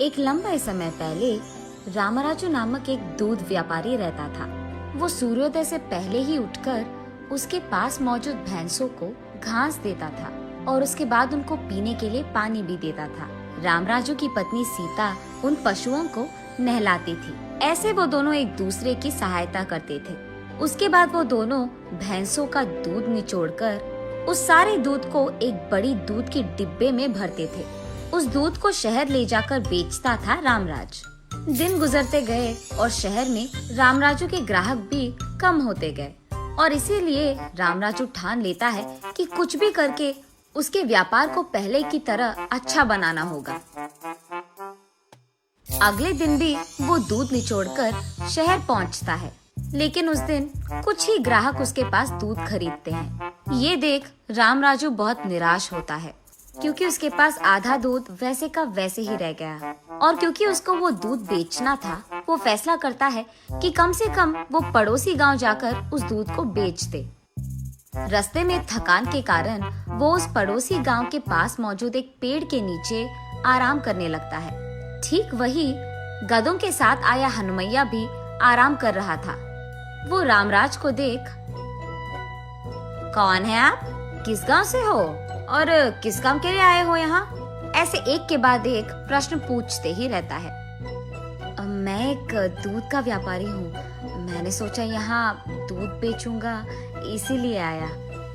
एक लंबे समय पहले रामराजू नामक एक दूध व्यापारी रहता था। वो सूर्योदय से पहले ही उठकर उसके पास मौजूद भैंसों को घास देता था और उसके बाद उनको पीने के लिए पानी भी देता था। रामराजू की पत्नी सीता उन पशुओं को नहलाती थी। ऐसे वो दोनों एक दूसरे की सहायता करते थे। उसके बाद वो दोनों भैंसों का दूध निचोड़कर उस सारे दूध को एक बड़ी दूध की डिब्बे में भरते थे। उस दूध को शहर ले जाकर बेचता था रामराज। दिन गुजरते गए और शहर में रामराजू के ग्राहक भी कम होते गए और इसीलिए रामराजू ठान लेता है कि कुछ भी करके उसके व्यापार को पहले की तरह अच्छा बनाना होगा। अगले दिन भी वो दूध निचोड़कर शहर पहुंचता है, लेकिन उस दिन कुछ ही ग्राहक उसके पास दूध खरीदते हैं। ये देख रामराजू बहुत निराश होता है, क्योंकि उसके पास आधा दूध वैसे का वैसे ही रह गया और क्योंकि उसको वो दूध बेचना था, वो फैसला करता है कि कम से कम वो पड़ोसी गांव जाकर उस दूध को बेच दे। रास्ते में थकान के कारण वो उस पड़ोसी गांव के पास मौजूद एक पेड़ के नीचे आराम करने लगता है। ठीक वही गधों के साथ आया हनुमैया भी आराम कर रहा था। वो रामराज को देख, कौन है आप? किस गांव से हो और किस काम के लिए आए हो यहाँ? ऐसे एक के बाद एक प्रश्न पूछते ही रहता है। मैं एक दूध का व्यापारी हूँ। मैंने सोचा यहाँ दूध बेचूंगा, इसीलिए आया।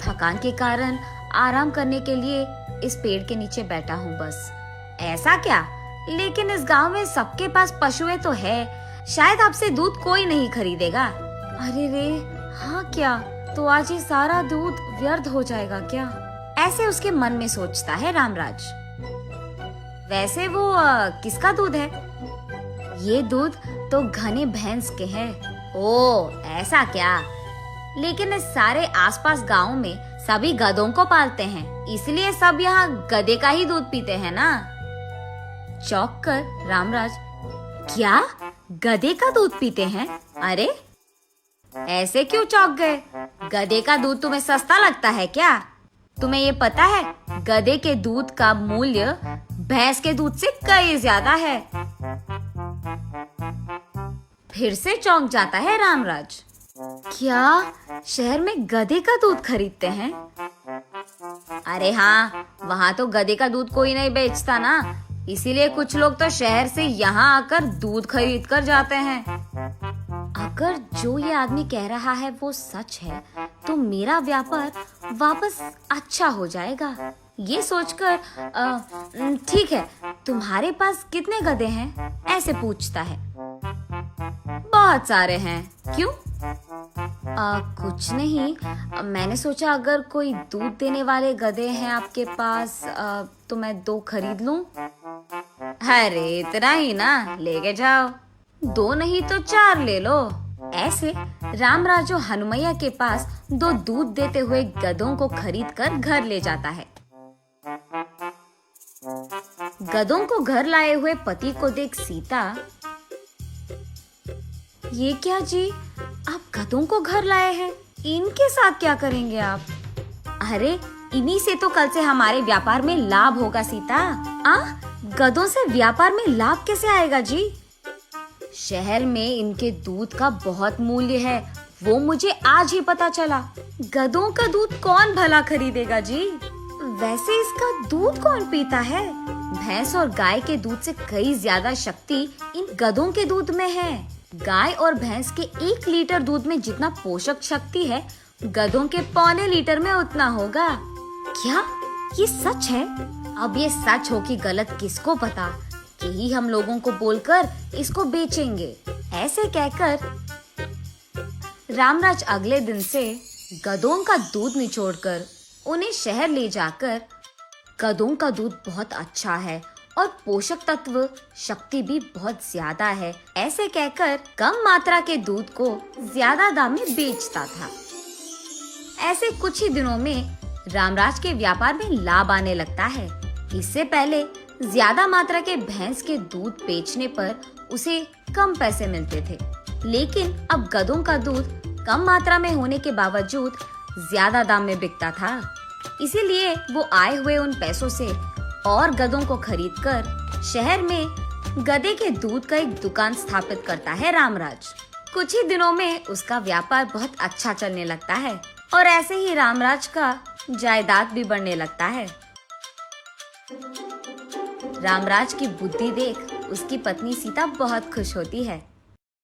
थकान के कारण आराम करने के लिए इस पेड़ के नीचे बैठा हूँ बस। ऐसा क्या? लेकिन इस गांव में सबके पास पशुएं तो है, शायद आपसे दूध कोई नहीं खरीदेगा। अरे रे, हाँ क्या? तो आज ये सारा दूध व्यर्थ हो जाएगा क्या? ऐसे उसके मन में सोचता है रामराज। वैसे वो किसका दूध है? ये दूध तो घने भैंस के हैं। ओ, ऐसा क्या? लेकिन इस सारे आसपास गांव में सभी गधों को पालते हैं, इसलिए सब यहाँ गधे का ही दूध पीते हैं ना? चौंक कर रामराज, क्या गधे का दूध पीते हैं? अरे ऐसे क्यों चौंक गए? गधे का दूध तुम्हें सस्ता लगता है क्या? तुम्हें ये पता है गधे के दूध का मूल्य भैंस के दूध से कई ज्यादा है। फिर से चौंक जाता है रामराज। क्या शहर में गधे का दूध खरीदते हैं? अरे हाँ, वहाँ तो गधे का दूध कोई नहीं बेचता ना, इसीलिए कुछ लोग तो शहर से यहाँ आकर दूध खरीद कर जाते हैं। अगर जो ये आदमी कह रहा है वो सच है, तो मेरा व्यापार वापस अच्छा हो जाएगा। ये सोचकर ठीक है, तुम्हारे पास कितने गधे हैं? ऐसे पूछता है। बहुत सारे हैं। क्यों? कुछ नहीं, मैंने सोचा अगर कोई दूध देने वाले गधे हैं आपके पास तो मैं 2 खरीद लूं। अरे इतना ही ना, लेके जाओ। 2 नहीं तो 4 ले लो। ऐसे रामराजू हनुमैया के पास 2 दूध देते हुए गधों को खरीद कर घर ले जाता है। गधों को घर लाए हुए पति को देख सीता, ये क्या जी, आप गधों को घर लाए हैं? इनके साथ क्या करेंगे आप? अरे इन्हीं से तो कल से हमारे व्यापार में लाभ होगा सीता। गधों से व्यापार में लाभ कैसे आएगा जी? शहर में इनके दूध का बहुत मूल्य है, वो मुझे आज ही पता चला। गधों का दूध कौन भला खरीदेगा जी? वैसे इसका दूध कौन पीता है? भैंस और गाय के दूध से कई ज्यादा शक्ति इन गधों के दूध में है। गाय और भैंस के 1 लीटर दूध में जितना पोषक शक्ति है, गधों के 1.25 लीटर में उतना होगा। क्या ये सच है? अब ये सच हो कि गलत किसको पता, कि ही हम लोगों को बोलकर इसको बेचेंगे। ऐसे कहकर रामराज अगले दिन से गधों का दूध निचोड़कर उन्हें शहर ले जाकर, गधों का दूध बहुत अच्छा है और पोषक तत्व शक्ति भी बहुत ज्यादा है, ऐसे कहकर कम मात्रा के दूध को ज्यादा दाम में बेचता था। ऐसे कुछ ही दिनों में रामराज के व्यापार में लाभ आने लगता है। इससे पहले ज्यादा मात्रा के भैंस के दूध बेचने पर उसे कम पैसे मिलते थे, लेकिन अब गधों का दूध कम मात्रा में होने के बावजूद ज्यादा दाम में बिकता था। इसीलिए वो आए हुए उन पैसों से और गधों को खरीदकर शहर में गधे के दूध का एक दुकान स्थापित करता है रामराज। कुछ ही दिनों में उसका व्यापार बहुत अच्छा चलने लगता है और ऐसे ही रामराज का जायदाद भी बढ़ने लगता है। रामराज की बुद्धि देख उसकी पत्नी सीता बहुत खुश होती है।